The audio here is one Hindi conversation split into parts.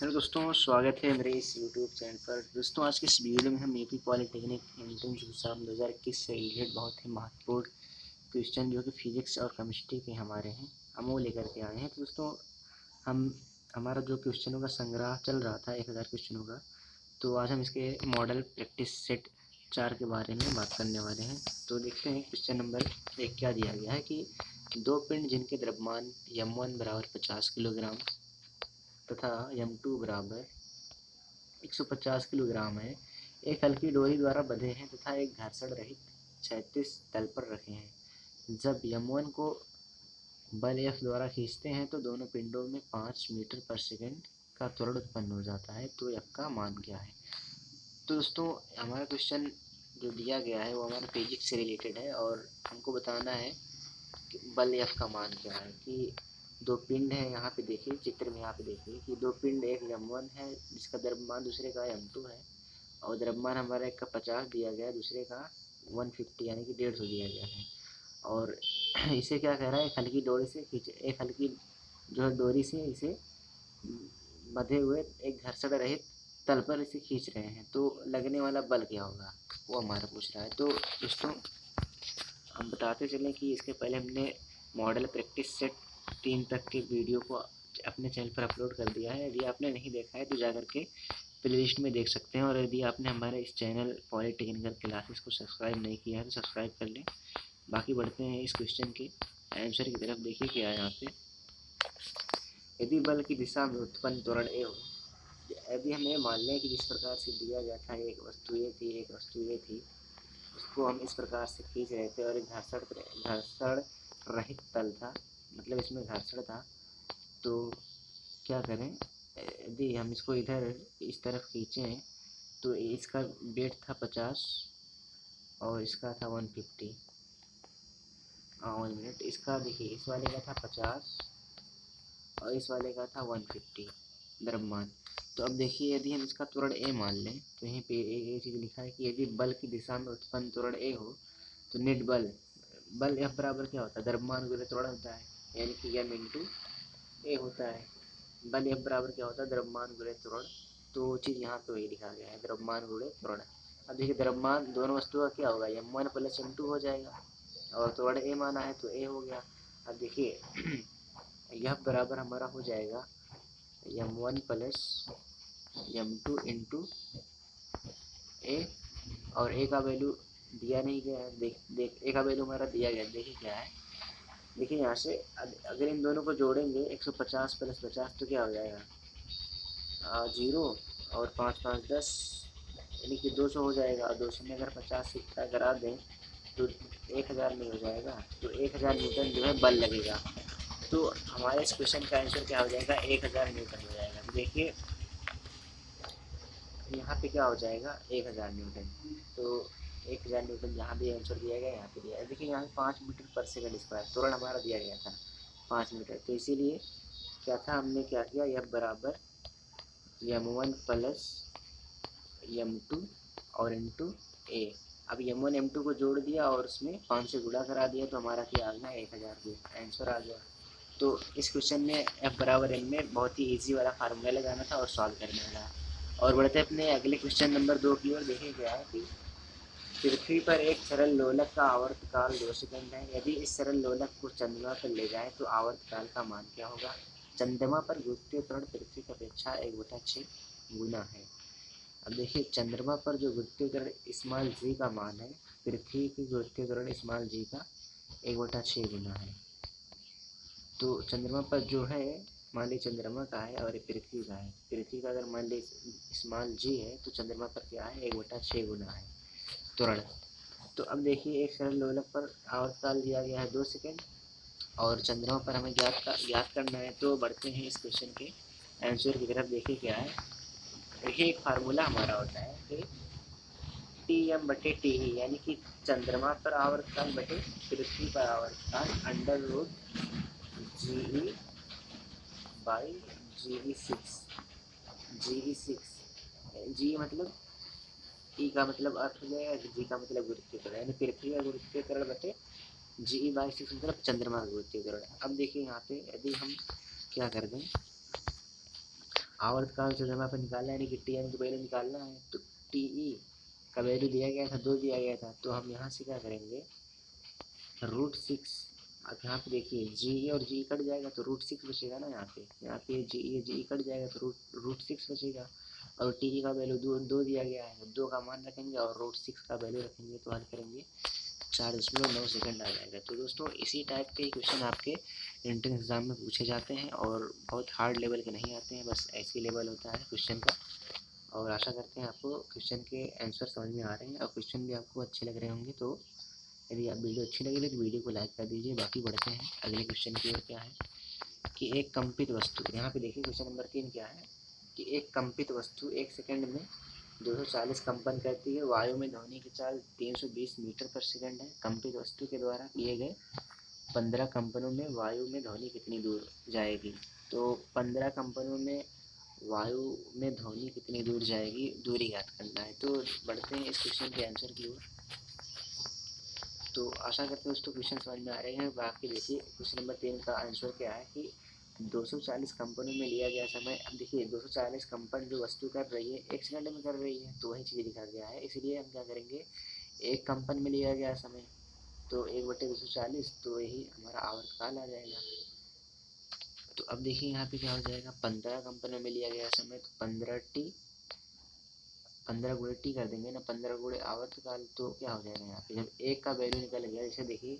हेलो दोस्तों, स्वागत है मेरे इस यूट्यूब चैनल पर। दोस्तों, आज के इस वीडियो में हम यूपी पॉलिटेक्निक एंट्रेंस एग्जाम 2021 से रिलेटेड बहुत ही महत्वपूर्ण क्वेश्चन जो कि फिजिक्स और केमिस्ट्री के हमारे हैं, हम वो लेकर के आए हैं। तो दोस्तों, हमारा जो क्वेश्चनों का संग्रह चल रहा था 1000 क्वेश्चनों का, तो आज हम इसके मॉडल प्रैक्टिस सेट 4 के बारे में बात करने वाले हैं। तो देखते हैं क्वेश्चन नंबर 1 क्या दिया गया है कि दो पिंड जिनके द्रव्यमान m1 बराबर 50 किलोग्राम तथा m2 बराबर 150 किलोग्राम है, एक हल्की डोरी द्वारा बंधे हैं तथा एक घर्षण रहित क्षैतिज तल पर रखे हैं। जब m1 को बल F द्वारा खींचते हैं तो दोनों पिंडों में 5 मीटर पर सेकंड का त्वरण उत्पन्न हो जाता है। तो F का मान क्या है? तो दोस्तों, हमारा क्वेश्चन जो दिया गया है वो हमारे फिजिक्स से रिलेटेड है और हमको बताना है कि बल F का मान क्या है। कि दो पिंड है, यहाँ पे देखिए चित्र में, यहाँ पे देखिए कि दो पिंड, एक m1 है जिसका द्रव्यमान, दूसरे का m2 है और द्रव्यमान हमारा एक का 50 दिया गया है, दूसरे का 150 यानी कि 150 दिया गया है। और इसे क्या कह रहा है, एक हल्की डोरी से खींचे, एक हल्की जो है डोरी से इसे बंधे हुए एक घर्षण रहित तल पर इसे खींच रहे हैं, तो लगने वाला बल क्या होगा वो हमारा पूछ रहा है। तो दोस्तों, हम बताते चलें कि इसके पहले हमने मॉडल प्रैक्टिस सेट 3 तक के वीडियो को अपने चैनल पर अपलोड कर दिया है। यदि आपने नहीं देखा है तो जा करके प्लेलिस्ट में देख सकते हैं, और यदि आपने हमारे इस चैनल पॉलिटेक्निकल क्लासेस को सब्सक्राइब नहीं किया है तो सब्सक्राइब कर लें। बाकी बढ़ते हैं इस क्वेश्चन के आंसर की तरफ। देखिए क्या है यहाँ पे, यदि बल की दिशा में उत्पन्न त्वरण ए हो, यदि हम ये मान लें कि जिस प्रकार से दिया गया था, एक वस्तु ए थी, एक वस्तु ए थी, उसको हम इस प्रकार से खींच रहे थे और एक घर्षण रहित तल था, मतलब इसमें घर्षण था। तो क्या करें, यदि हम इसको इधर इस तरफ खींचें तो इसका वेट था 50 और इसका था 150। 1 मिनट, इसका देखिए, इस वाले का था 50 और इस वाले का था 150 द्रव्यमान। तो अब देखिए, यदि हम इसका त्वरण ए मान लें तो यहीं पे ये चीज़ लिखा है कि यदि बल की दिशा में उत्पन्न त्वरण ए हो तो नेट बल F बराबर क्या होता है, द्रव्यमान गुणे त्वरण होता है, यानी कि m इंटू ए होता है। बल F बराबर क्या होता है, द्रव्यमान गुणे त्वरण। तो वो चीज़ यहाँ पे वही लिखा गया है, द्रव्यमान गुणे त्वरण। अब देखिए, द्रव्यमान दोनों वस्तुओं का क्या होगा, m1 प्लस m2 हो जाएगा और त्वरण ए माना है तो ए हो गया। अब देखिए यह बराबर हमारा हो जाएगा m1 प्लस m2 इंटू ए, और ए का वैल्यू दिया नहीं गया है। देख ए का वैल्यू हमारा दिया गया, देखिए क्या है। देखिए यहाँ से अगर इन दोनों को जोड़ेंगे 150 प्लस 50 तो क्या हो जाएगा, 0 और 5 5 10 यानी कि 200 हो जाएगा। और 200 में अगर 50 से करा दें तो 1000 नहीं हो जाएगा, तो 1000 न्यूटन जो है बल लगेगा। तो हमारे इस क्वेश्चन का आंसर क्या हो जाएगा, 1000 न्यूटन हो जाएगा। देखिए यहाँ पे क्या हो जाएगा, 1000 न्यूटन। तो 1000 न्यूटन जहाँ भी आंसर दिया गया यहाँ पे दिया है। देखिए यहाँ 5 मीटर पर सेकंड स्क्वायर त्वरण हमारा दिया गया था 5 मीटर, तो इसीलिए क्या था, हमने क्या किया, F बराबर m1 प्लस m2 और इंटू ए। अब m1 m2 को जोड़ दिया और उसमें 5 से गुणा करा दिया तो हमारा क्या आ गया, 1000 आंसर आ गया। तो इस क्वेश्चन में F बराबर m में बहुत ही ईजी वाला फार्मूला लगाना था और सॉल्व करने वाला। और बढ़ते अपने अगले क्वेश्चन नंबर 2 की ओर। देखिए क्या है कि पृथ्वी पर एक सरल लोलक का आवर्तकाल 2 सेकंड है। यदि इस सरल लोलक को चंद्रमा पर ले जाए तो आवर्तकाल का मान क्या होगा। चंद्रमा पर गुरुत्वीय त्वरण पृथ्वी की अपेक्षा 1/6 गुना है। अब देखिए, चंद्रमा पर जो गुरुत्वीय त्वरण स्मॉल जी का मान है, पृथ्वी की गुरुत्वीय त्वरण स्मॉल जी का 1/6 गुना है। तो चंद्रमा पर जो है, मान ली चंद्रमा का है और पृथ्वी का है, पृथ्वी का अगर मान ली स्मॉल जी है तो चंद्रमा पर क्या है, 1/6 गुना है त्वरण। तो अब देखिए, एक सरल लोलक पर आवर्तकाल दिया गया है 2 सेकंड और चंद्रमा पर हमें ज्ञात करना है। तो बढ़ते हैं इस क्वेश्चन के आंसर की तरफ। देखिए क्या है, देखिए एक फार्मूला हमारा होता है कि Tm बटे टी, यानी कि चंद्रमा पर आवर्तकाल बटे पृथ्वी पर आवर्तकाल under root ji by GE6 जी मतलब ई का मतलब अर्थ हो जाएगा, जी का मतलब गुरुत्वीय त्वरण, यानी पृथ्वी का गुरुत्वीय त्वरण बटे GE/6 मतलब चंद्रमा का गुरुत्वीय त्वरण। अब देखिए यहाँ पे यदि हम क्या कर दें, आवर्तकाल से जब पे निकालना है, यानी कि टी एन की वैल्यू निकालना है, तो टी ई का वैल्यू दिया गया था 2 दिया गया था, तो हम यहाँ से क्या करेंगे √6। अब यहाँ पे देखिए जी ई और जी कट जाएगा तो √6 बचेगा ना, यहाँ पे जी कट जाएगा तो √6 बचेगा। और टी ई का वैल्यू दो दिया गया है, 2 का मान रखेंगे और √6 का वैल्यू रखेंगे तो हल करेंगे 4.9 सेकंड आ जाएगा। तो दोस्तों इसी टाइप के क्वेश्चन आपके एंट्रेंस एग्जाम में पूछे जाते हैं और बहुत हार्ड लेवल के नहीं आते हैं, बस ऐसी लेवल होता है क्वेश्चन का। और आशा करते हैं आपको क्वेश्चन के आंसर समझ में आ रहे हैं और क्वेश्चन भी आपको अच्छे लग रहे होंगे। तो यदि आप वीडियो अच्छी लगी तो वीडियो को लाइक कर दीजिए। बाकी बढ़ते हैं अगले क्वेश्चन की ओर। क्या है कि एक कंपित वस्तु, यहाँ पे देखिए क्वेश्चन नंबर 3 क्या है कि एक कंपित वस्तु 1 सेकंड में 240 कंपन करती है। वायु में ध्वनि की चाल 320 मीटर पर सेकंड है। कंपित वस्तु के द्वारा किए गए 15 कंपनों में वायु में ध्वनि कितनी दूर जाएगी। तो 15 कंपनों में वायु में ध्वनि कितनी दूर जाएगी, दूरी ज्ञात करना है। तो बढ़ते हैं इस क्वेश्चन के आंसर की ओर। तो आशा करते हैं दोस्तों क्वेश्चन समझ में आ रहे हैं। बाकी देखिए क्वेश्चन नंबर 3 का आंसर क्या है कि 240 कंपनों में लिया गया समय। अब देखिए 240 कंपन जो वस्तु कर रही है 1 सेकंड में कर रही है, तो वही चीज़ लिखा गया है। इसलिए हम क्या करेंगे, एक कंपन में लिया गया समय तो 1/240, तो यही हमारा आवर्तकाल आ जाएगा। तो अब देखिए यहाँ पे क्या हो जाएगा, 15 कंपनों में लिया गया समय तो 15 गुणे टी कर देंगे ना, 15 गुणे आवर्तकाल, तो क्या हो जाएगा यहाँ पे जब एक का वैल्यू निकल गया। जैसे देखिए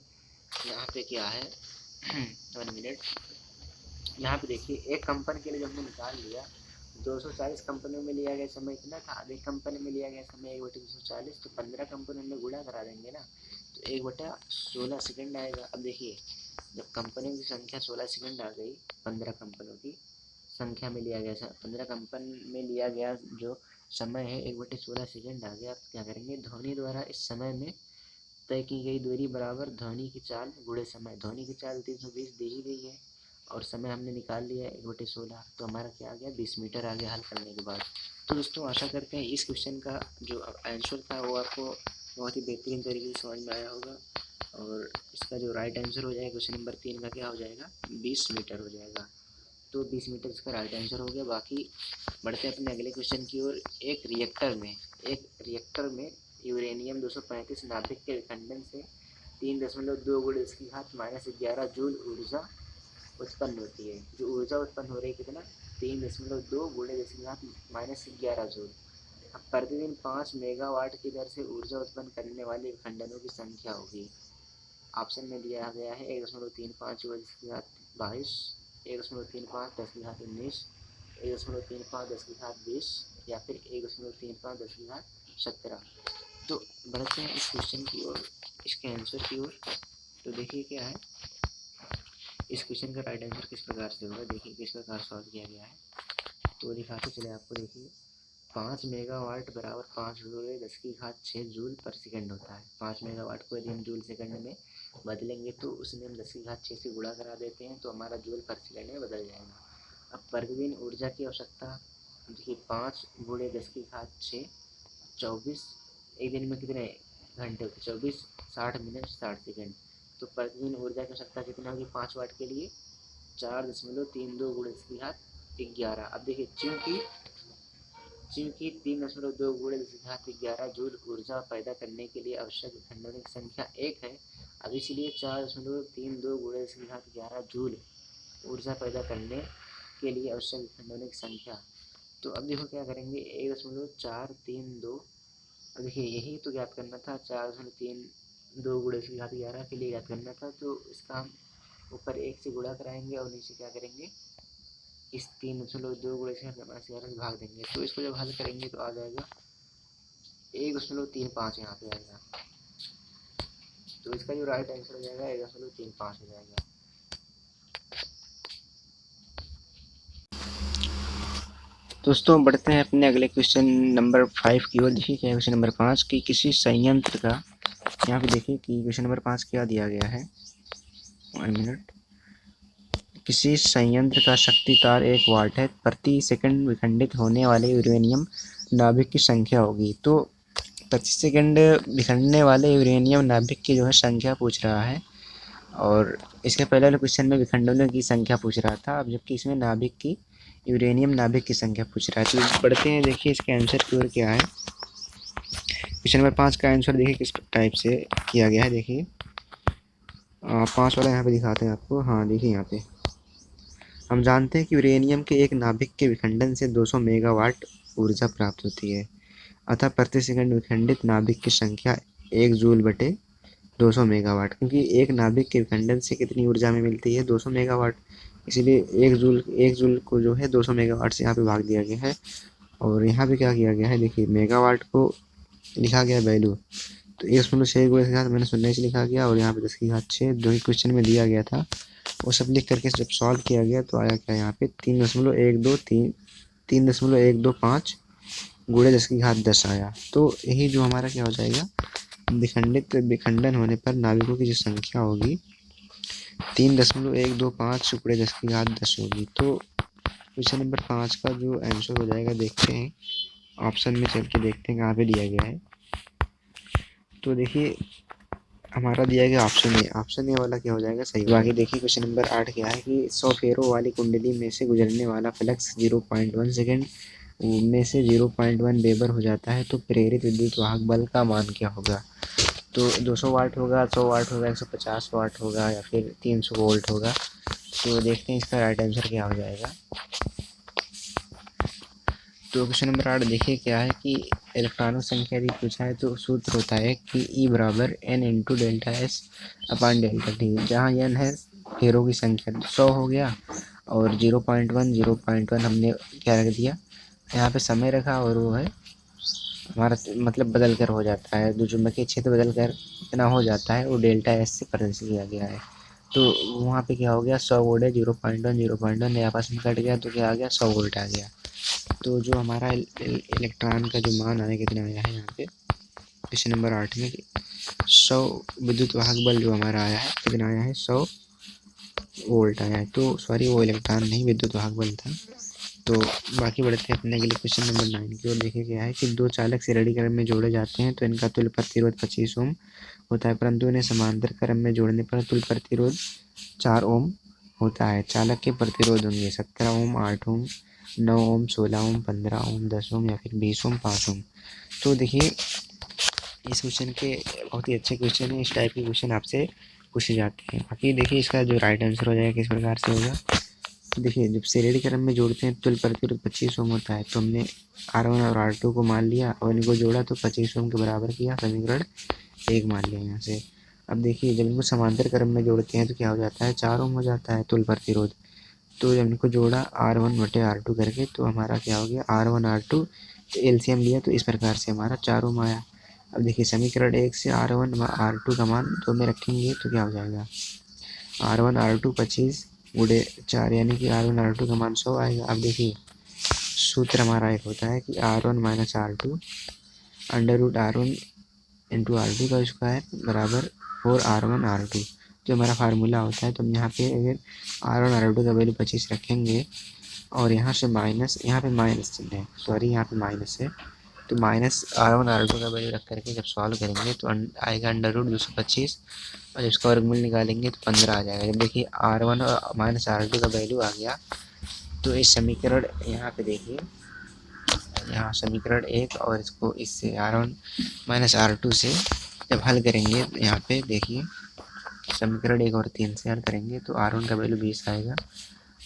यहाँ पे क्या है 1 मिनट, यहाँ पे देखिए एक कंपन के लिए जो हमने निकाल लिया 240 कंपनियों में लिया गया समय कितना था, अब एक कंपनी में लिया गया समय 1/240, तो 15 कंपनियों में गुणा करा देंगे ना तो 1/16 सेकंड आएगा। अब देखिए जब कंपनियों की संख्या 16 सेकंड आ गई, 15 कंपनियों की संख्या में लिया गया 15 कंपन में लिया गया जो समय है 1/16 सेकंड आ गया। आप क्या करेंगे, ध्वनि द्वारा इस समय में तय की गई दूरी बराबर ध्वनि की चाल गुणे समय। ध्वनि की चाल 320 दी ही गई है और समय हमने निकाल लिया 1/16, तो हमारा क्या आ गया 20 मीटर आ गया हल करने के बाद। तो दोस्तों आशा करते हैं इस क्वेश्चन का जो आंसर था वो आपको बहुत ही बेहतरीन तरीके से समझ में आया होगा। और इसका जो राइट आंसर हो जाएगा क्वेश्चन नंबर 3 का क्या हो जाएगा, 20 मीटर हो जाएगा। तो 20 मीटर इसका राइट आंसर हो गया। बाकी बढ़ते हैं अपने अगले क्वेश्चन की ओर। एक रिएक्टर में यूरेनियम 235 नाभिक के विखंडन से 3.2 गुणे इसकी घात -11 जूल ऊर्जा उत्पन्न होती है। जो ऊर्जा उत्पन्न हो रही है कितना, 3.2 गुणे इसकी घात -11 जूल। अब प्रतिदिन 5 मेगावाट की दर से ऊर्जा उत्पन्न करने वाले विखंडनों की संख्या होगी। ऑप्शन में दिया गया है 1.35 की घात 22, 1.35 10 की घात 19, 1.35 10 की घात 20 या फिर 1.35 10 की घात 17। तो बढ़ते हैं इस क्वेश्चन की ओर, इसके आंसर की ओर। तो देखिए क्या है, इस क्वेश्चन का राइट आंसर किस प्रकार से होगा, देखिए किस प्रकार सॉल्व किया गया है। तो दिखाते चले आपको। देखिए 5 मेगावाट बराबर 5 गुणे 10 की घात 6 जूल पर सेकंड होता है। 5 मेगावाट को यदि हम जूल सेकंड में बदलेंगे तो उसमें हम 10 की घात 6 से गुणा करा देते हैं तो हमारा जूल पर सेकंड में बदल जाएगा। अब प्रतिदिन ऊर्जा की आवश्यकता, देखिए 5 गुणे 10 की घात 6 24, एक दिन में कितने घंटे होते, 24 60 मिनट 60 सेकंड। तो प्रतिदिन ऊर्जा की आवश्यकता कितना होगी 5 वाट के लिए, 4.32 गुणे 10 की घात 11। अब देखिए चूंकि 3.2 गुणे 10 की घात 11 जूल ऊर्जा पैदा करने के लिए आवश्यक विखंडनों की संख्या 1 है। अब इसलिए 4.32 गुणे 10 की घात 11 जूल ऊर्जा पैदा करने के लिए आवश्यक विखंडनों की संख्या। तो अब देखो क्या करेंगे, 1.432, अब देखिए यही तो ज्ञात करना था, 4.32 गुणे 10 की घात 11 के लिए ज्ञात करना था। तो इसका हम ऊपर 1 से गुणा कराएंगे और नीचे क्या करेंगे, इस 3.2 गुणे से 11 से भाग देंगे। तो इसको जब हल करेंगे तो आ जाएगा 1.35 यहाँ पे आएगा। तो इसका जो राइट आंसर हो जाएगा 1.35 हो जाएगा। दोस्तों बढ़ते हैं अपने अगले क्वेश्चन नंबर 5 की ओर। देखिए क्या है क्वेश्चन नंबर 5 की किसी संयंत्र का, यहाँ पे देखिए कि क्वेश्चन नंबर 5 क्या दिया गया है, 1 मिनट। किसी संयंत्र का शक्ति तार 1 वाट है, प्रति सेकंड विखंडित होने वाले यूरेनियम नाभिक की संख्या होगी। तो प्रति सेकंड बिखरने वाले यूरेनियम नाभिक की जो है संख्या पूछ रहा है और इसके पहले वाले क्वेश्चन में विखंडनों की संख्या पूछ रहा था। अब जबकि इसमें नाभिक की यूरेनियम नाभिक की संख्या पूछ रहा है, तो पढ़ते हैं। देखिए इसका आंसर की ओर क्या है। क्वेश्चन नंबर 5 का आंसर देखिए किस टाइप से किया गया है। देखिए 5 वाला यहाँ पे दिखाते हैं आपको। हाँ देखिए यहाँ पे हम जानते हैं कि यूरेनियम के एक नाभिक के विखंडन से 200 मेगावाट ऊर्जा प्राप्त होती है। अतः प्रति सेकंड विखंडित नाभिक की संख्या 1 जूल बटे 200 मेगावाट, क्योंकि एक नाभिक के विखंडन से कितनी ऊर्जा में मिलती है 200 मेगावाट, इसीलिए 1 जूल को जो है 200 मेगावाट से यहाँ पे भाग दिया गया है। और यहाँ पे क्या किया गया है, देखिए मेगावाट को लिखा गया वैल्यू, तो 1.6 गुणे के साथ मैंने 0 से लिखा गया, और यहाँ पे 10⁶ जो कि क्वेश्चन में दिया गया था वो सब लिख करके जब सॉल्व किया गया तो आया क्या यहाँ पे 3.125 गुणे 10⁻10 आया। तो यही जो हमारा क्या हो जाएगा, विखंडन होने पर नाभिकों की जो संख्या होगी 3.125 गुणे 10⁻10 होगी। तो क्वेश्चन नंबर 5 का जो आंसर हो जाएगा, देखते हैं ऑप्शन में चल के देखते हैं कहाँ पे दिया गया है। तो देखिए हमारा दिया गया ऑप्शन ए वाला क्या हो जाएगा, सही। बाकी देखिए क्वेश्चन नंबर 8 क्या है कि 100 फेरों वाली कुंडली में से गुजरने वाला फ्लक्स 0.1 सेकेंड में से 0.1 वेबर हो जाता है, तो प्रेरित विद्युत वाहक बल का मान क्या होगा। तो 200 वाट होगा, 100 वाट होगा, 150 वाट होगा, या फिर 300 वोल्ट होगा। तो देखते हैं इसका राइट आंसर क्या हो जाएगा। तो क्वेश्चन नंबर 8 देखिए क्या है कि इलेक्ट्रॉनों की संख्या यदि पूछा है तो सूत्र होता है कि E बराबर n इंटू डेल्टा एस अपान डेल्टा टी, जहाँ n है फेरों की संख्या 100 हो गया, और 0.1 हमने क्या रख दिया यहाँ पे समय रखा, और वो है हमारा मतलब बदल कर हो जाता है, जो चुंबकीय क्षेत्र बदल कर इतना हो जाता है वो डेल्टा एस से प्रदर्शित किया गया है। तो वहाँ पे क्या हो गया 100 वोल्ट है, 0.1 आपस में कट गया तो क्या आ गया 100 वोल्ट आ गया। तो जो हमारा इलेक्ट्रॉन का जो मान आया कितना आया है यहाँ पे क्वेश्चन नंबर 8 में 100 विद्युत वाहक बल जो हमारा आया है कितना आया है 100 वोल्ट आया है। तो सॉरी वो इलेक्ट्रॉन नहीं विद्युत वाहक बल था। तो बाकी बढ़ते हैं अपने के लिए क्वेश्चन नंबर 9 की ओर। देखिए क्या है कि 2 चालक श्रेणी क्रम में जोड़े जाते हैं तो इनका तुल्य प्रतिरोध 25 ओम होता है, परंतु इन्हें समांतर क्रम में जोड़ने पर तुल्य प्रतिरोध 4 ओम होता है। चालक के प्रतिरोध होंगे 17 ओम, 8 ओम, 9 ओम, 16 ओम, 15 ओम, 10 ओम, या फिर 20 ओम, 5 ओम। तो देखिए इस क्वेश्चन के बहुत ही अच्छे क्वेश्चन है, इस टाइप के क्वेश्चन आपसे पूछे जाते हैं। बाकी देखिए इसका जो राइट आंसर हो जाएगा किस प्रकार से होगा। तो देखिए जब श्रेणी क्रम में जोड़ते हैं तुल्य प्रतिरोध 25 ओम होता है, तो हमने R1 और R2 को मान लिया और इनको जोड़ा तो 25 ओम के बराबर किया, समीकरण 1 मान लिया यहाँ से। अब देखिए जब इनको समांतर क्रम में जोड़ते हैं तो क्या हो जाता है 4 ओम हो जाता है तुल्य प्रतिरोध। तो जब इनको जोड़ा R1 बटे R2 करके तो हमारा क्या हो गया R1 R2 एलसीएम लिया तो इस प्रकार से हमारा 4 ओम आया। अब देखिए समीकरण 1 से R1 R2 का मान 2 में रखेंगे तो क्या हो जाएगा R1 R2 25 गुणे 4 यानी कि R1 R2 का मान 100 आएगा। अब देखिए सूत्र हमारा एक होता है कि R1 minus R2 under root R1 into R2 का स्क्वायर बराबर 4R1 R2 जो हमारा फार्मूला होता है। तो हम यहाँ पे अगर R1 R2 का वैल्यू 25 रखेंगे और यहाँ से माइनस, यहाँ पे माइनस चिन्ह है, सॉरी यहाँ पे माइनस है, तो माइनस R1 R2 का वैल्यू रख करके जब सॉल्व करेंगे तो आएगा अंडर रूट 225, और जब इसका वर्गमूल निकालेंगे तो 15 आ जाएगा। जब देखिए R1 और माइनस R2 का वैल्यू आ गया तो इस समीकरण यहाँ पे देखिए यहाँ समीकरण 1 और इसको इससे R1 माइनस R2 से जब हल करेंगे यहाँ पे देखिए समीकरण 1 और 3 से हल करेंगे तो R1 का वैल्यू 20 आएगा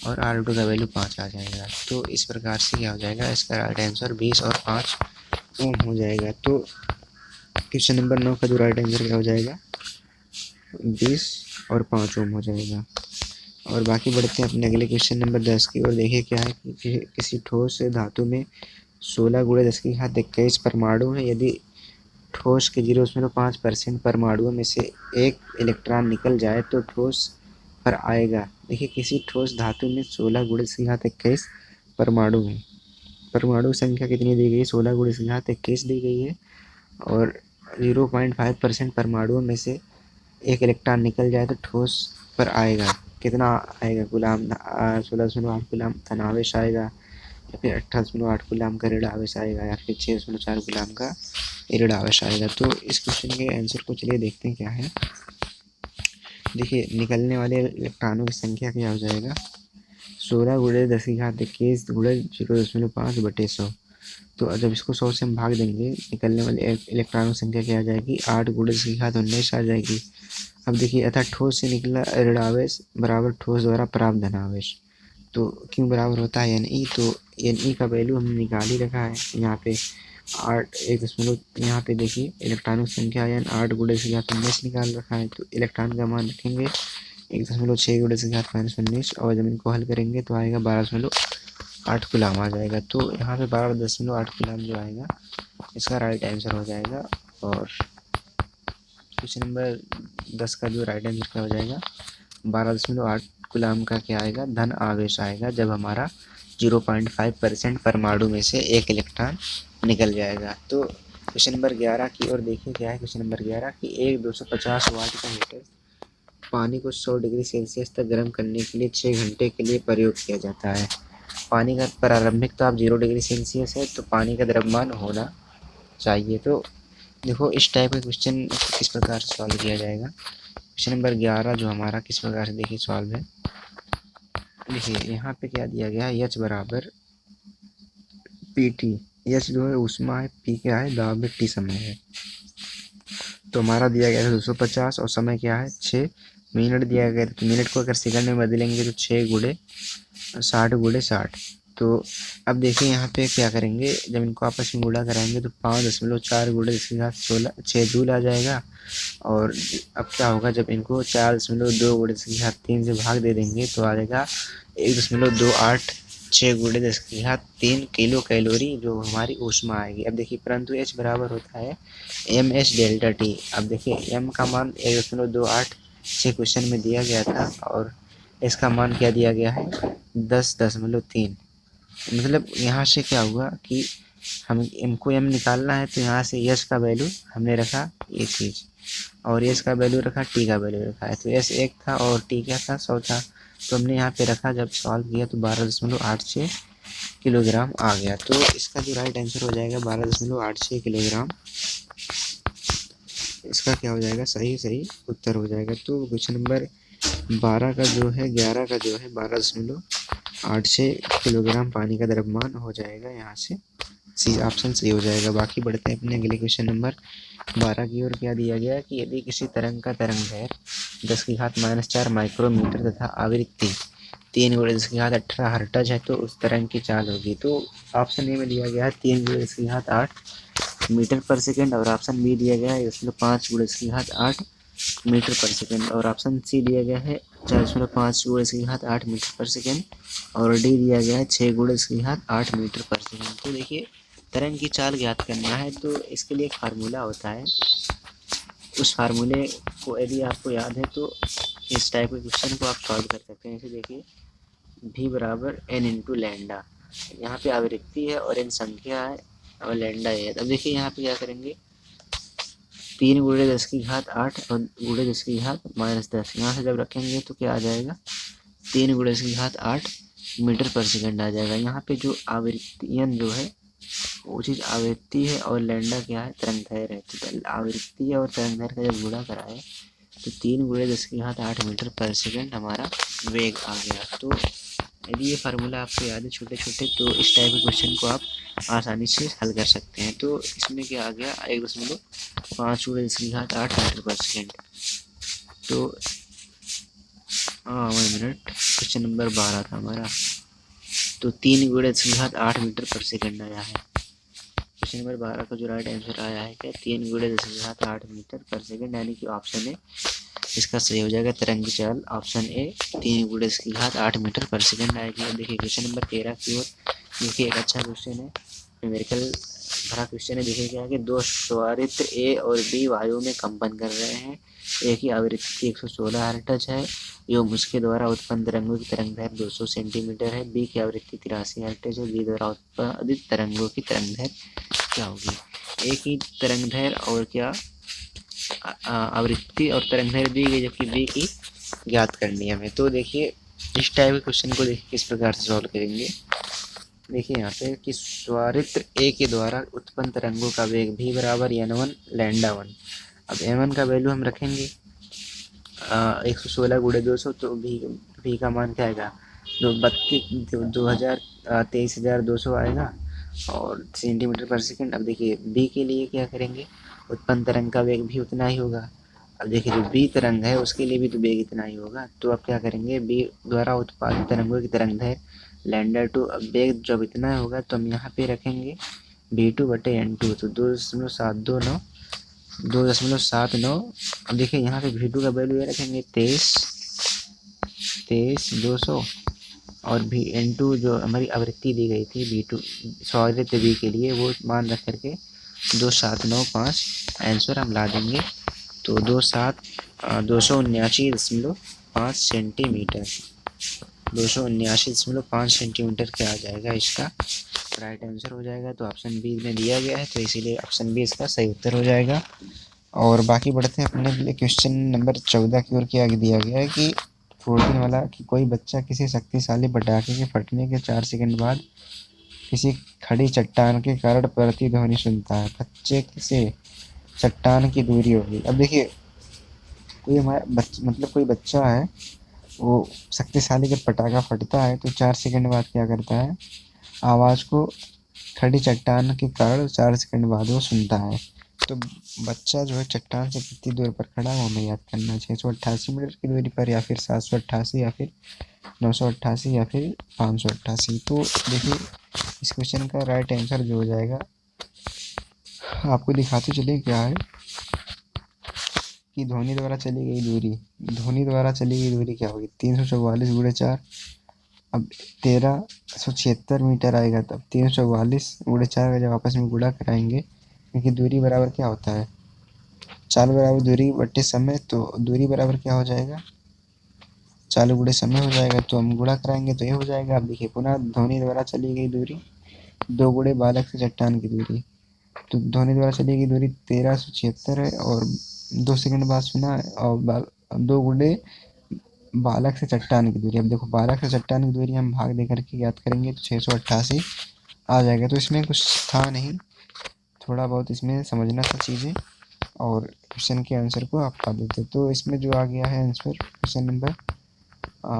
और R2 का वैल्यू 5 आ जाएगा। तो इस प्रकार से क्या हो जाएगा, इसका राइट आंसर 20 और 5 ओम हो जाएगा। तो क्वेश्चन नंबर 9 का जो राइट आंसर क्या हो जाएगा 20 और 5 ओम हो जाएगा। और बाकी बढ़ते हैं अपने अगले क्वेश्चन नंबर 10 की ओर। देखिए क्या है कि किसी ठोस धातु में 16 गुणे 10⁻21 परमाणु है। यदि ठोस के 0.5% परमाणुओं में से एक इलेक्ट्रॉन निकल जाए तो ठोस पर आएगा। देखिए किसी ठोस धातु में 16 गुणे 10⁻21 परमाणु हैं। परमाणु संख्या कितनी दी गई है 16 गुणे 10⁻21 दी गई है, और 0.5% परमाणुओं में से एक इलेक्ट्रॉन निकल जाए तो ठोस पर आएगा। कितना आएगा गुलाम 16.8 गुलाम धनावेश आएगा, या फिर 18.8 गुलाम का ऋण आवेश आएगा, या फिर 6.4 गुलाम का ऋण आवेश आएगा। तो इस क्वेश्चन के आंसर को चलिए देखते हैं क्या है। देखिए निकलने वाले इलेक्ट्रॉनों की संख्या क्या हो जाएगा 16 गुणे 10 की घात 21 गुणे 0.5/100। तो जब इसको 100 से हम भाग देंगे, निकलने वाले इलेक्ट्रॉनों की संख्या क्या आ जाएगी, 8 गुणे 10 की घात 19 आ जाएगी। अब देखिए, अतः ठोस से निकला ऋण आवेश बराबर ठोस द्वारा प्राप्त धन आवेश। तो क्यों बराबर होता है NE, तो NE का वैल्यू हमने निकाल ही रखा है यहाँ पे 8 1 यहाँ पे देखिए इलेक्ट्रॉनों की संख्या यानी 8 गुणे 10 की घात 19 निकाल रखा है। तो इलेक्ट्रॉन का मान रखेंगे 1.6 गुणे 10 की घात -19 और जब इनको हल करेंगे तो आएगा 12.8 कूलम आ जाएगा। तो यहाँ पे 12.8 कूलम जो आएगा इसका राइट आंसर हो जाएगा। और क्वेश्चन नंबर 10 का जो राइट आंसर क्या हो जाएगा, 12.8 कूलम का क्या आएगा, धन आवेश आएगा जब हमारा 0.5% परमाणु में से एक इलेक्ट्रॉन निकल जाएगा। तो क्वेश्चन नंबर 11 की ओर देखिए क्या है। क्वेश्चन नंबर 11 कि एक 250 वाट का हीटर पानी को 100 डिग्री सेल्सियस तक गर्म करने के लिए 6 घंटे के लिए प्रयोग किया जाता है। पानी का प्रारंभिक ताप 0 डिग्री सेल्सियस है, तो पानी का द्रव्यमान होना चाहिए। तो देखो इस टाइप का क्वेश्चन किस प्रकार से सॉल्व किया जाएगा। क्वेश्चन नंबर 11 जो हमारा किस प्रकार से देखिए सॉल्व है। देखिए यहाँ पे क्या दिया गया है, H बराबर PT। H जो है ऊष्मा है, P क्या है, दाब है, T समय है। तो हमारा दिया गया है 250 और समय क्या है 6 मिनट दिया गया है। तो मिनट को अगर सेकंड में बदलेंगे तो 6 गुणे 60 गुणे 60। तो अब देखिए यहाँ पे क्या करेंगे, जब इनको आपस में गुणा कराएंगे तो 5.4 गुणे 10 की घात 6 जूल आ जाएगा। और अब क्या होगा, जब इनको 4.2 गुणे 10 की घात 3 से भाग दे देंगे तो आ जाएगा 1.286 गुणे 10 की घात 3 किलो कैलोरी जो हमारी ऊष्मा आएगी। अब देखिए परंतु H बराबर होता है MS डेल्टा T। अब देखिए M का मान 1.286 क्वेश्चन में दिया गया था और इसका मान क्या दिया गया है 10.3। मतलब यहाँ से क्या हुआ कि हम इनको M निकालना है तो यहाँ से S का वैल्यू हमने रखा ये चीज़ और S का वैल्यू रखा, T का वैल्यू रखा है। तो S 1 था और T क्या था 100 था। तो हमने यहाँ पे रखा, जब सॉल्व किया तो 12.86 किलोग्राम आ गया। तो इसका जो राइट आंसर हो जाएगा 12.86 किलोग्राम। इसका क्या हो जाएगा, सही उत्तर हो जाएगा। तो क्वेश्चन नंबर 12 का जो है 11 का जो है 12.86 किलोग्राम पानी का द्रव्यमान हो जाएगा। यहाँ से सी ऑप्शन सही हो जाएगा। बाकी बढ़ते हैं अपने अगले क्वेश्चन नंबर 12 की ओर। क्या दिया गया कि यदि किसी तरंग का तरंगदैर्घ्य 10 की घात -4 माइक्रोमीटर तथा आवृत्ति 3 गुणे 10 की घात 18 हर्ट्ज है तो उस तरंग की चाल होगी। तो ऑप्शन ए में दिया गया है 3 गुणे 10 की घात 8 मीटर पर सेकेंड और ऑप्शन बी दिया गया है इसमें 5 गुणे 10 की घात 8 मीटर पर सेकेंड और ऑप्शन सी दिया गया है 4.5 गुणे 10 की घात 8 मीटर पर सेकेंड और डी दिया गया है 6 गुणे 10 की घात 8 मीटर पर सेकेंड। तो देखिए तरंग की चाल ज्ञात करना है तो इसके लिए एक फार्मूला होता है। उस फार्मूले को यदि आपको याद है तो इस टाइप के क्वेश्चन को आप सॉल्व कर सकते हैं। जैसे देखिए V बराबर N इंटू लैंडा, यहाँ पे आवृत्ति है और N संख्या है और लैंडा है। अब देखिए यहाँ पे क्या करेंगे 3 गुणे 10 की घात 8 और गुणे 10 की घात -10 यहाँ से जब रखेंगे तो क्या आ जाएगा 3 गुणे 10 की घात 8 मीटर पर सेकंड आ जाएगा। यहाँ पे जो आवृत्तियन जो है वो चीज़ आवृत्ति है और लैंडा क्या है तरंगदैर्घ्य है। तो आवृत्ति और तरंगदैर्घ्य का जब गुणा कराए तो 3 गुणे 10 की घात 8 मीटर पर सेकंड हमारा वेग आ गया। तो यदि ये फार्मूला आपको याद है छोटे छोटे तो इस टाइप के क्वेश्चन को आप आसानी से हल कर सकते हैं। तो इसमें क्या आ गया 1.5 गुणे 10 की घात 8 मीटर पर सेकंड। तो हाँ 1 मिनट, क्वेश्चन नंबर 12 था हमारा। तो 3 गुणे 10 की घात 8 मीटर पर सेकंड आया है। क्वेश्चन नंबर 12 का जो राइट आंसर आया है क्या 3 गुणे 10 की घात 8 मीटर पर सेकंड, यानी कि ऑप्शन ए इसका सही हो जाएगा। तरंग की चाल ऑप्शन ए 3 गुणे 10 की घात 8 मीटर पर सेकंड आएगी। अब देखिए क्वेश्चन नंबर 13 की ओर, देखिए एक अच्छा क्वेश्चन है, न्यूमेरिकल भरा क्वेश्चन है। देखिए क्या है कि दो स्वारित्र ए और बी वायु में कंपन कर रहे हैं। ए की आवृत्ति 116 हर्ट्ज है एवं उसके द्वारा उत्पन्न तरंगों की तरंगदैर्घ्य 200 सेंटीमीटर है। बी की आवृत्ति 83 हर्ट्ज है। बी द्वारा उत्पादित तरंगों की तरंगदैर्घ्य क्या होगी। ए की तरंगदैर्घ्य और क्या आवृत्ति और तरंगदैर्घ्य दी गई जबकि बी की ज्ञात करनी है हमें। तो देखिए इस टाइप के क्वेश्चन को देखिए किस प्रकार से सॉल्व करेंगे। देखिए यहाँ पे कि स्वारित्र ए के द्वारा उत्पन्न तरंगों का वेग v बराबर n1 लैंडा 1। अब m1 का वैल्यू हम रखेंगे 116 गुणे 200 तो v का मान क्या आएगा 23,200 आएगा और सेंटीमीटर पर सेकंड। अब देखिए बी के लिए क्या करेंगे, उत्पन्न तरंग का वेग भी उतना ही होगा। अब देखिए जो बी तरंग है उसके लिए भी तो वेग इतना ही होगा, तो अब क्या करेंगे, बी द्वारा उत्पादित तरंगों की तरंगदैर्घ्य लैम्डा टू, अब वेग जब इतना होगा तो हम यहाँ पे रखेंगे v2/n2, तो 2.79। अब देखिए यहाँ पे v2 का वैल्यू ये रखेंगे 23,200 और n2 जो हमारी आवृत्ति दी गई थी v2 सॉलिड v के लिए वो मान रख करके 2795 आंसर हम ला देंगे। तो 279.5 सेंटीमीटर, 279.5 सेंटीमीटर क्या आ जाएगा इसका राइट आंसर हो जाएगा। तो ऑप्शन बी में दिया गया है, तो इसीलिए ऑप्शन बी इसका सही उत्तर हो जाएगा। और बाकी बढ़ते हैं अपने लिए क्वेश्चन नंबर 14 की ओर। क्या दिया गया है कि 14 वाला कि कोई बच्चा किसी शक्तिशाली पटाखे के फटने के 4 सेकंड बाद किसी खड़ी चट्टान के कारण प्रतिध्वनि सुनता है, बच्चे से चट्टान की दूरी होगी। अब देखिए कोई हमारा मतलब कोई बच्चा है, वो शक्तिशाली जब पटाखा फटता है तो 4 सेकंड बाद क्या करता है, आवाज़ को खड़ी चट्टान के कारण 4 सेकंड बाद वो सुनता है। तो बच्चा जो है चट्टान से कितनी दूर पर खड़ा है वो हमें याद करना है, 688 मीटर की दूरी पर, या फिर 788, या फिर 988, या फिर 588। तो देखिए इस क्वेश्चन का राइट आंसर जो हो जाएगा, आपको दिखाते चले क्या है कि ध्वनि द्वारा चली गई दूरी क्या होगी, 344 गुणे 4। अब 1376 मीटर आएगा, तब 344 गुणे 4 का जब आपस में गुणा कराएंगे, क्योंकि दूरी बराबर क्या होता है, चाल बराबर दूरी बट्टे समय, तो दूरी बराबर क्या हो जाएगा, चाल गुणे समय हो जाएगा। तो हम गुणा कराएंगे तो ये हो जाएगा। अब देखिए पुनः ध्वनि द्वारा चली गई दूरी 2 गुणे बालक से चट्टान की दूरी, तो ध्वनि द्वारा चली गई दूरी 1376 है और 2 सेकंड बाद सुना है, और 2 गुणे बालक से चट्टान की दूरी। अब देखो बालक से चट्टान की दूरी हम भाग दे करके याद करेंगे तो 688 आ जाएगा। तो इसमें कुछ था नहीं, थोड़ा बहुत इसमें समझना था चीज़ें और क्वेश्चन के आंसर को आप पा देते। तो इसमें जो आ गया है आंसर क्वेश्चन नंबर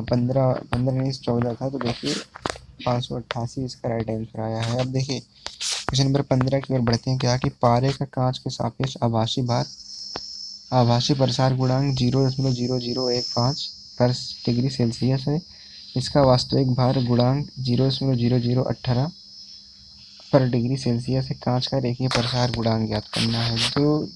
15 था, तो देखिए 588 इसका राइट आंसर आया है। अब देखिए क्वेश्चन नंबर 15 की ओर बढ़ते हैं। क्या कि पारे का कांच के सापेक्ष आभासी प्रसार गुणांक 0.0015 पर डिग्री सेल्सियस है। इसका वास्तविक भार गुणांक 0.0018 पर डिग्री सेल्सियस है। कांच का रेखीय प्रसार गुणांक ज्ञात करना है। तो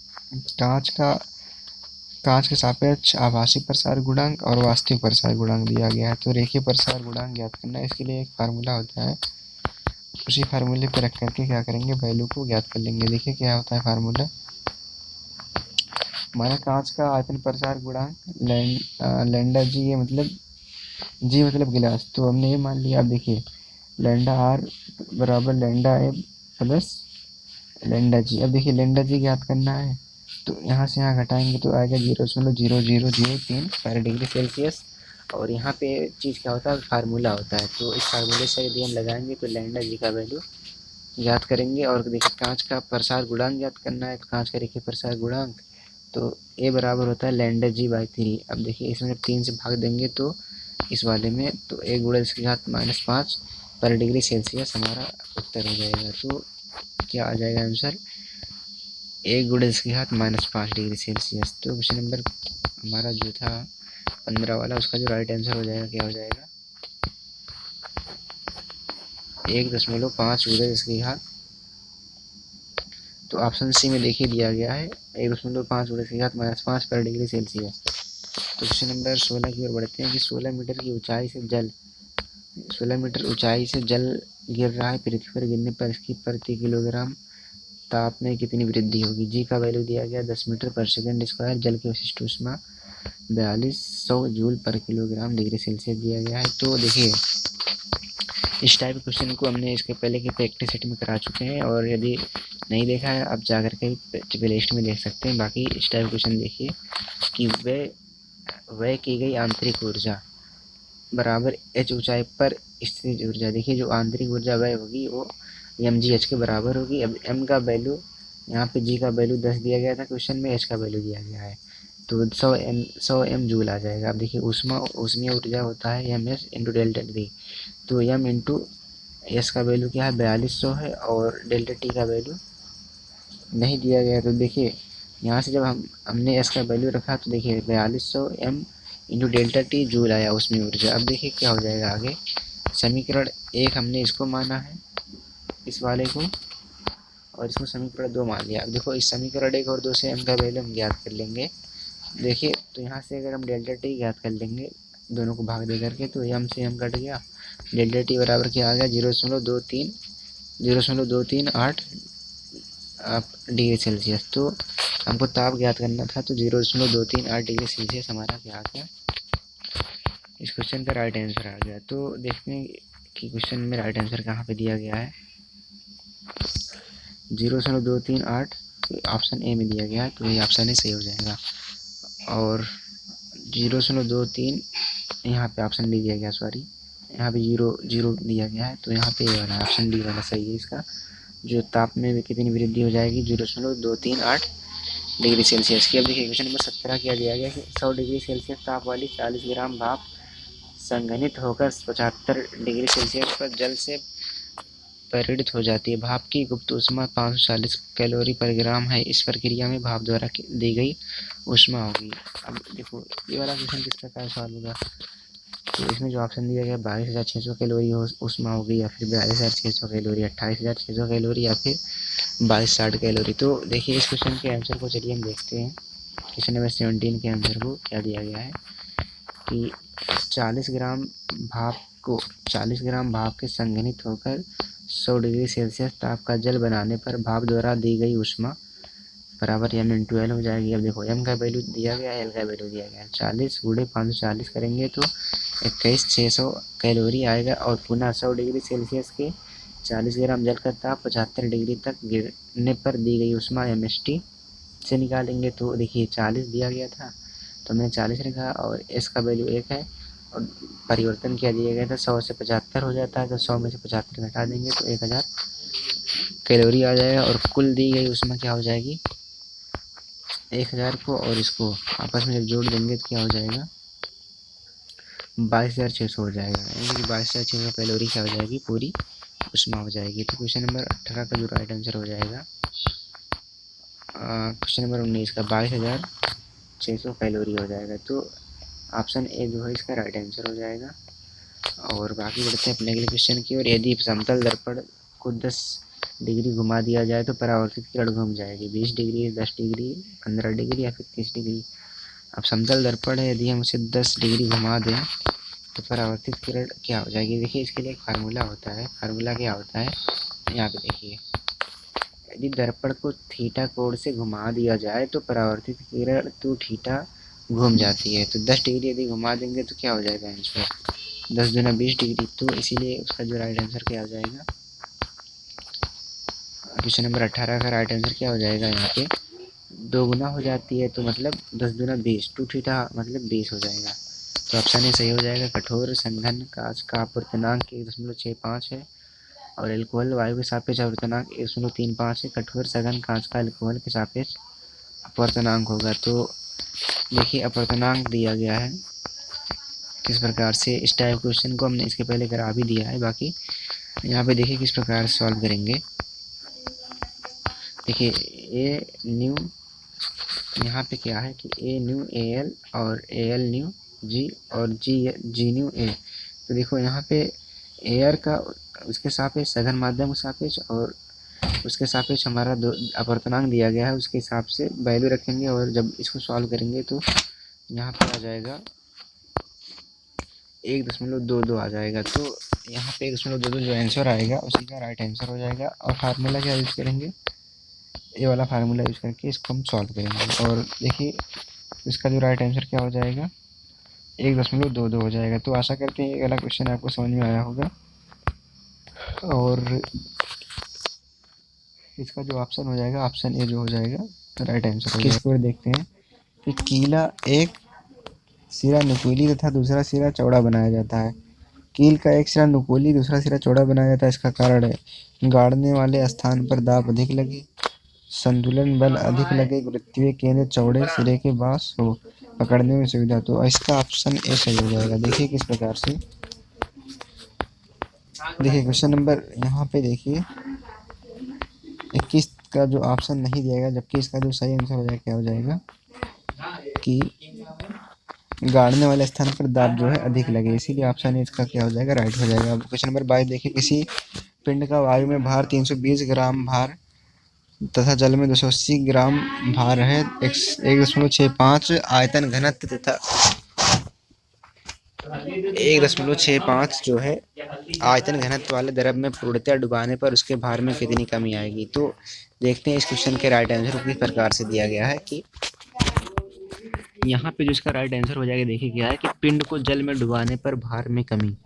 कांच के सापेक्ष आभासी प्रसार गुणांक और वास्तविक प्रसार गुणांक दिया गया है। तो रेखीय प्रसार गुणांक ज्ञात करना है, इसके लिए एक फार्मूला होता है, उसी फार्मूले पर रख करके क्या करेंगे, वैल्यू को ज्ञात कर लेंगे। देखिए क्या होता है फार्मूला, हमारा कांच का आयतन प्रसार गुणांक लैम्डा जी, ये मतलब जी मतलब गिलास, तो हमने ये मान लिया। अब देखिए लैम्डा आर बराबर लैम्डा ए प्लस लैम्डा जी। अब देखिए लैम्डा जी ज्ञात करना है, तो यहाँ से यहाँ घटाएंगे तो आएगा 0.0003 पर डिग्री सेल्सियस। और यहाँ पे चीज़ क्या होता है, फार्मूला होता है, तो इस फार्मूले से यदि हम लगाएंगे तो लैम्डा जी का वैल्यू ज्ञात करेंगे। और देखिए कांच का प्रसार गुणांक ज्ञात करना है, तो कांच का रेखीय प्रसार गुणांक, तो ए बराबर होता है लैम्डा जी बाई 3। अब देखिए इसमें 3 से भाग देंगे तो इस वाले में, तो 1 गुणे इसके घात -5 पर डिग्री सेल्सियस हमारा उत्तर हो जाएगा। तो क्या आ जाएगा आंसर, 1 गुणे इसके घात -5 डिग्री सेल्सियस। तो क्वेश्चन नंबर हमारा जो था 15 वाला, उसका जो राइट आंसर हो जाएगा क्या हो जाएगा, 1.5 गुणे इसके घात, तो ऑप्शन सी में देखिए दिया गया है 1.5 गुणे इसके घात -5 पर डिग्री सेल्सियस। तो क्वेश्चन नंबर 16 की ओर बढ़ते हैं कि 16 मीटर ऊंचाई से जल गिर रहा है, पृथ्वी पर गिरने पर इसकी प्रति किलोग्राम ताप में कितनी वृद्धि होगी। जी का वैल्यू दिया गया 10 मीटर पर सेकंड स्क्वायर, जल की विशिष्ट ऊष्मा 4200 जूल पर किलोग्राम डिग्री सेल्सियस दिया गया है। तो देखिए इस टाइप के क्वेश्चन को हमने इसके पहले के प्रैक्टिस सेट में करा चुके हैं, और यदि नहीं देखा है आप जा कर के प्लेलिस्ट में देख सकते हैं। बाकी इस टाइप क्वेश्चन देखिए कि व्यय की गई आंतरिक ऊर्जा बराबर h ऊंचाई पर स्थित ऊर्जा। देखिए जो आंतरिक ऊर्जा व्यय होगी वो mgh के बराबर होगी। अब m का वैल्यू यहाँ पे, g का वैल्यू 10 दिया गया था क्वेश्चन में, h का वैल्यू दिया गया है। तो 100 m जूल आ जाएगा। अब देखिए ऊष्मीय ऊर्जा होता है ms इंटू डेल्टा टी। तो m इंटू एस का वैल्यू क्या है 4200 है और डेल्टा टी का वैल्यू नहीं दिया गया। तो देखिए यहाँ से जब हमने एस का वैल्यू रखा तो देखिए 4200 m into delta T joule आया ऊष्मीय ऊर्जा। अब देखिए क्या हो जाएगा आगे। समीकरण 1 हमने इसको माना है, इस वाले को, और इसको समीकरण 2 मान लिया। अब देखो इस समीकरण 1 और 2 से m का वैल्यू हम ज्ञात कर लेंगे। देखिए तो यहाँ से अगर हम डेल्टा टी ज्ञात कर लेंगे दोनों को भाग दे करके, तो m से m कट गया, डेल्टा टी बराबर क्या आ गया 0.238 डिग्री सेल्सियस। तो हमको ताप ज्ञात करना था, तो 0.238 डिग्री सेल्सियस हमारा क्या आ गया, इस क्वेश्चन का राइट आंसर आ गया। तो देखते हैं कि क्वेश्चन में राइट आंसर कहाँ पे दिया गया है। 0.238 ऑप्शन ए में दिया गया है, तो ये ऑप्शन ए सही हो जाएगा। और 0.23 यहाँ पे ऑप्शन डी दिया गया, सॉरी यहाँ पे 0 दिया गया है, तो यहाँ पे ये वाला ऑप्शन डी वाला सही है इसका। जो ताप में भी कितनी वृद्धि हो जाएगी 0.238 डिग्री सेल्सियस की। अब देखिए क्वेश्चन नंबर 17 क्या दिया गया कि 100 डिग्री सेल्सियस ताप वाली 40 ग्राम भाप संघनित होकर 75 डिग्री सेल्सियस पर जल से परिणित हो जाती है। भाप की गुप्त ऊष्मा 540 कैलोरी पर ग्राम है। इस प्रक्रिया में भाप द्वारा दी गई ऊष्मा होगी। अब देखो ये वाला क्वेश्चन किस प्रकार सॉल्व होगा। तो इसमें जो ऑप्शन दिया गया 22,600 कैलोरी ऊष्मा होगी, या फिर 42,600 कैलोरी, 28,600 कैलोरी, या फिर 2260 कैलोरी। तो देखिए इस क्वेश्चन के आंसर को चलिए हम देखते हैं। क्वेश्चन नंबर 17 के आंसर को क्या दिया गया है कि 40 ग्राम भाप के संघनित होकर 100 डिग्री सेल्सियस ताप का जल बनाने पर भाप द्वारा दी गई ऊष्मा बराबर m इंटू एल हो जाएगी। अब देखो m का वैल्यू दिया गया है, l का वैल्यू दिया गया है। 40 गुणे 540 करेंगे तो 21,600 कैलोरी आएगा, और पुनः 100 डिग्री सेल्सियस के 40 ग्राम जल का ताप 75 डिग्री तक गिरने पर दी गई ऊष्मा mst से निकालेंगे। तो देखिए 40 दिया गया था तो हमने 40 रखा, और s का वैल्यू 1 है, और परिवर्तन क्या दिया गया था 100 से 75 हो जाता है, तो 100 में से 75 घटा देंगे तो 1000 कैलोरी आ जाएगा। और कुल दी गई ऊष्मा क्या हो जाएगी 1000 को, और इसको आपस में जब जोड़ देंगे तो क्या हो जाएगा 22,600 हो जाएगा। यानी कि 22,600 कैलोरी क्या हो जाएगी पूरी ऊष्मा हो जाएगी। तो क्वेश्चन नंबर 18 का जो राइट आंसर हो जाएगा क्वेश्चन नंबर 19 का 22,600 कैलोरी हो जाएगा। तो ऑप्शन ए जो है इसका राइट आंसर हो जाएगा। और बाकी बढ़ते हैं अपने अगले क्वेश्चन की ओर। यदि समतल दर्पण को 10 डिग्री घुमा दिया जाए तो परावर्तित किरण घूम जाएगी 20 डिग्री, 10 डिग्री, 15 डिग्री, या फिर 30 डिग्री। अब समतल दर्पण है, यदि हम उसे 10 डिग्री घुमा दें तो परावर्तित किरण क्या हो जाएगी। देखिए इसके लिए एक फार्मूला होता है। फार्मूला क्या होता है यहाँ पे देखिए, यदि दर्पण को थीटा कोण से घुमा दिया जाए तो परावर्तित किरण तो थीटा घूम जाती है। तो 10 डिग्री यदि घुमा देंगे तो क्या हो जाएगा आंसर 10 दूना 20 डिग्री। तो इसीलिए उसका जो राइट आंसर क्या हो जाएगा क्वेश्चन नंबर 18 का राइट आंसर क्या हो जाएगा, यहाँ पे 2 गुना हो जाती है तो मतलब 10 दूना 20, 2 थीटा मतलब 20 हो जाएगा। तो ऑप्शन ए सही हो जाएगा। कठोर संघन कांच का अपवर्तनांक 1.65 है, और एल्कोहल वायु के सापेक्ष अपवर्तनांक 1.35 है। कठोर सघन कांच का एल्कोहल के सापेक्ष अपवर्तनांक होगा। तो देखिए अपवर्तनांक दिया गया है किस प्रकार से। इस टाइप क्वेश्चन को हमने इसके पहले करा भी दिया है, बाकी यहाँ पे देखिए किस प्रकार से सॉल्व करेंगे। देखिए ए न्यू यहाँ पे क्या है कि ए न्यू ए एल और ए एल न्यू जी और जी न्यू ए। तो देखो यहाँ पे एयर का उसके सापेक्ष सघन माध्यम के सापेक्ष और उसके सापेक्ष हमारा अपवर्तनांक दिया गया है, उसके हिसाब से वैल्यू रखेंगे, और जब इसको सॉल्व करेंगे तो यहाँ पे आ जाएगा 1.22 आ जाएगा। तो यहाँ पे 1.22 जो आंसर आएगा उसी का राइट आंसर हो जाएगा। और फार्मूला क्या यूज़ करेंगे, ये वाला फार्मूला यूज़ करके इसको हम सॉल्व करेंगे। और देखिए इसका जो राइट आंसर क्या हो जाएगा 1.22 हो जाएगा। तो आशा करते हैं ये वाला क्वेश्चन आपको समझ में आया होगा। और इसका जो ऑप्शन हो जाएगा ऑप्शन ए जो हो जाएगा राइट आंसर। इसको देखते हैं कि कीला एक सिरा नुकीली तथा दूसरा सिरा चौड़ा बनाया जाता है। कील का एक सिरा नुकीली दूसरा सिरा चौड़ा बनाया जाता है। इसका कारण है गाड़ने वाले स्थान पर दाब अधिक लगे, संतुलन बल अधिक लगे, गुरुत्वीय केंद्र चौड़े सिरे के पास हो, पकड़ने में सुविधा। तो इसका ऑप्शन ए सही हो जाएगा। देखिए किस प्रकार से, देखिए क्वेश्चन नंबर यहाँ पे देखिए 21 का जो ऑप्शन नहीं दिया गया, जबकि इसका जो सही आंसर हो जाएगा क्या हो जाएगा कि गाड़ने वाले स्थान पर दाब जो है अधिक लगे, इसीलिए ऑप्शन ए इसका क्या हो जाएगा, राइट हो जाएगा। क्वेश्चन नंबर 22 देखिए, किसी पिंड का वायु में भार 320 ग्राम भार तथा जल में 280 ग्राम भार है, 1.65 आयतन घनत्व तथा 1.65 जो है आयतन घनत्व वाले द्रव में पूर्णतः डुबाने पर उसके भार में कितनी कमी आएगी। तो देखते हैं इस क्वेश्चन के राइट आंसर को किस प्रकार से दिया गया है कि यहाँ पे जो इसका राइट आंसर हो जाएगा, देखिए क्या है कि पिंड को जल में डुबाने पर भार में कमी।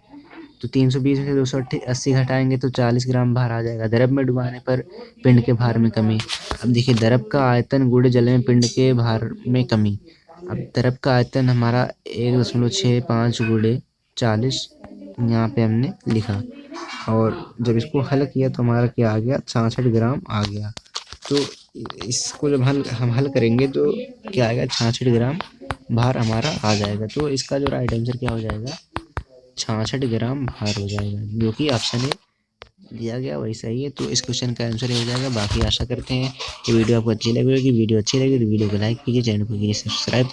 तो 320 में से 280 घटाएंगे तो 40 ग्राम भार आ जाएगा। द्रव में डुबाने पर पिंड के भार में कमी। अब देखिए द्रव का आयतन गुणे जल में पिंड के भार में कमी। अब द्रव का आयतन हमारा 1.65 गुणे 40 यहाँ पे हमने लिखा, और जब इसको हल किया तो हमारा क्या आ गया, 66 ग्राम आ गया। तो इसको जब हम हल करेंगे तो क्या आएगा, 66 ग्राम भार हमारा आ जाएगा। तो इसका जो राइट आंसर क्या हो जाएगा, 66 ग्राम भार हो जाएगा, जो कि ऑप्शन ए दिया गया वही सही है। तो इस क्वेश्चन का आंसर ये हो जाएगा। बाकी आशा करते हैं कि वीडियो आपको अच्छी लगी होगी। वीडियो अच्छी लगी तो वीडियो को लाइक कीजिए, चैनल को कीजिए सब्सक्राइब।